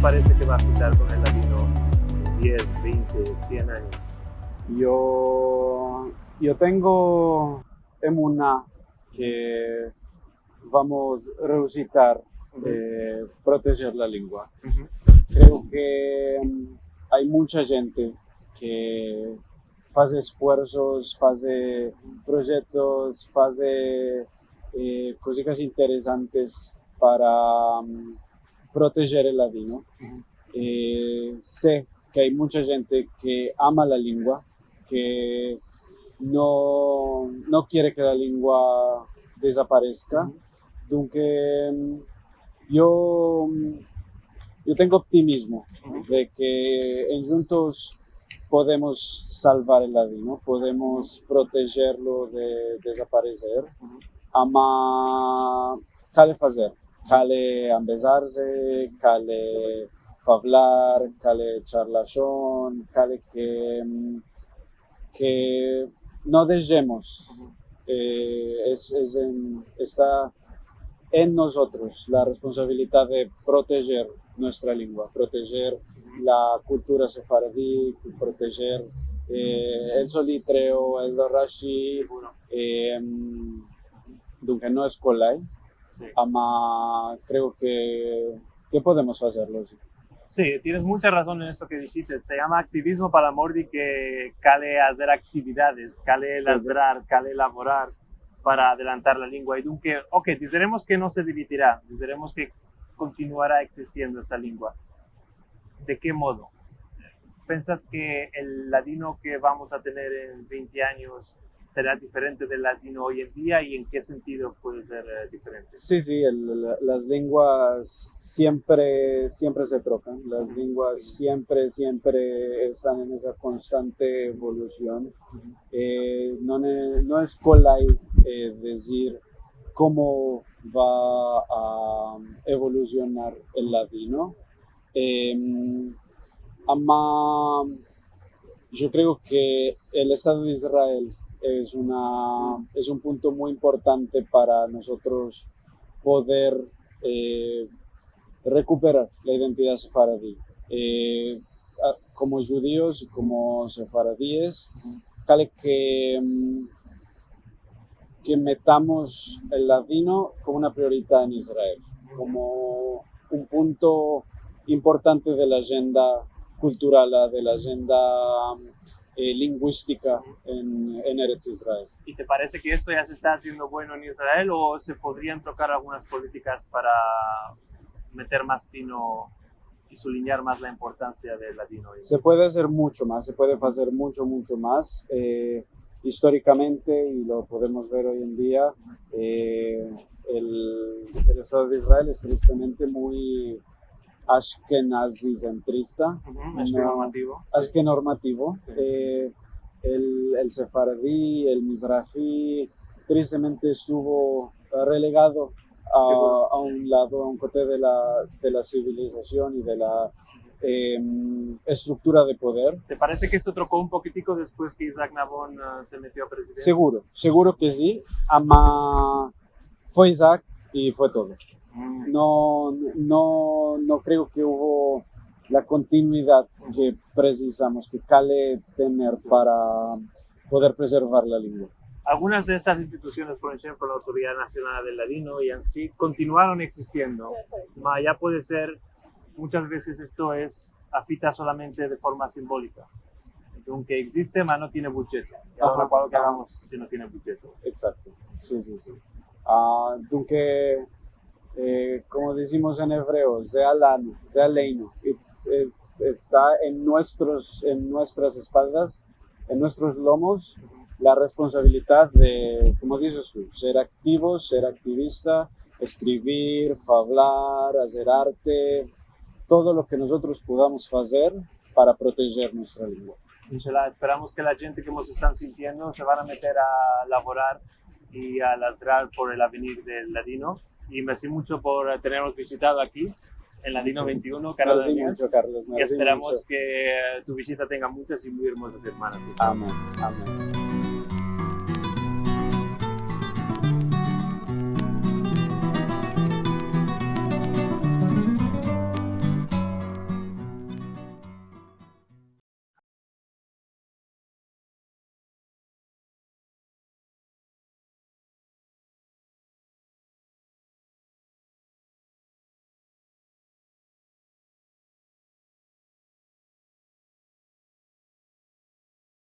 parece que va a quitar con el ladino 10, 20, 100 años? Yo tengo emuná que vamos a resucitar, proteger la lengua. Creo que hay mucha gente que hace esfuerzos, hace proyectos, hace cosas interesantes para proteger el ladino. Sé que hay mucha gente que ama la lengua, que no quiere que la lengua desaparezca. Entonces, yo tengo optimismo de que en juntos podemos salvar el ladino, podemos protegerlo de desaparecer. Ama cale fazer, cale ambezarse, cale hablar, cale charlachón, cale que no dejemos. Está en nosotros la responsabilidad de proteger nuestra lengua, proteger la cultura sefaradí, proteger el solitreo, el rashi, aunque no es colay, creo que podemos hacerlo. Sí. Sí, tienes mucha razón en esto que dijiste. Se llama activismo para Mordi, que cale hacer actividades, cale ladrar, cale elaborar para adelantar la lengua. Y dunque, diremos que no se dividirá, diremos que continuará existiendo esta lengua. ¿De qué modo? ¿Piensas que el ladino que vamos a tener en 20 años será diferente del ladino hoy en día, y en qué sentido puede ser diferente? Sí, las lenguas siempre se trocan, las lenguas siempre están en esa constante evolución. No es colay decir cómo va a evolucionar el ladino. Yo creo que el Estado de Israel es un punto muy importante para nosotros poder recuperar la identidad sefaradí. Como judíos y como sefaradíes, cale que metamos el ladino como una prioridad en Israel, como un punto importante de la agenda cultural, de la agenda lingüística en Eretz Israel. ¿Y te parece que esto ya se está haciendo bueno en Israel, o se podrían tocar algunas políticas para meter más tino y sublinear más la importancia del ladino? Se puede hacer mucho más, se puede hacer mucho más. Históricamente, y lo podemos ver hoy en día, el Estado de Israel es tristemente muy ashkenazi centrista, ashkenormativo. Sí. El sefaradí, el mizrahi, tristemente estuvo relegado a un lado, a un cote de la civilización y de la estructura de poder. ¿Te parece que esto trocó un poquitico después que Isaac Nabón se metió a presidente? Seguro que sí. Fue Isaac y fue todo. No creo que hubo la continuidad que precisamos, que cale tener para poder preservar la lengua. Algunas de estas instituciones, por ejemplo, la Autoridad Nacional del Ladino y así, continuaron existiendo. Ya puede ser, muchas veces esto es afita solamente de forma simbólica. Aunque existe, no tiene budget. Ahora cuando hagamos si no tiene budget. Exacto, sí. Aunque como decimos en hebreo, Zealanu, Zealeinu, está en nuestras espaldas, en nuestros lomos, la responsabilidad de, como dices tú, ser activos, ser activista, escribir, hablar, hacer arte, todo lo que nosotros podamos hacer para proteger nuestra lengua. Inshallah, esperamos que la gente que nos están sintiendo se van a meter a laborar y a ladrar por el avenir del ladino. Y merci mucho por tenernos visitado aquí en Ladino 21, Carlos. Carlos. Y esperamos que tu visita tenga muchas y muy hermosas hermanas. Amén.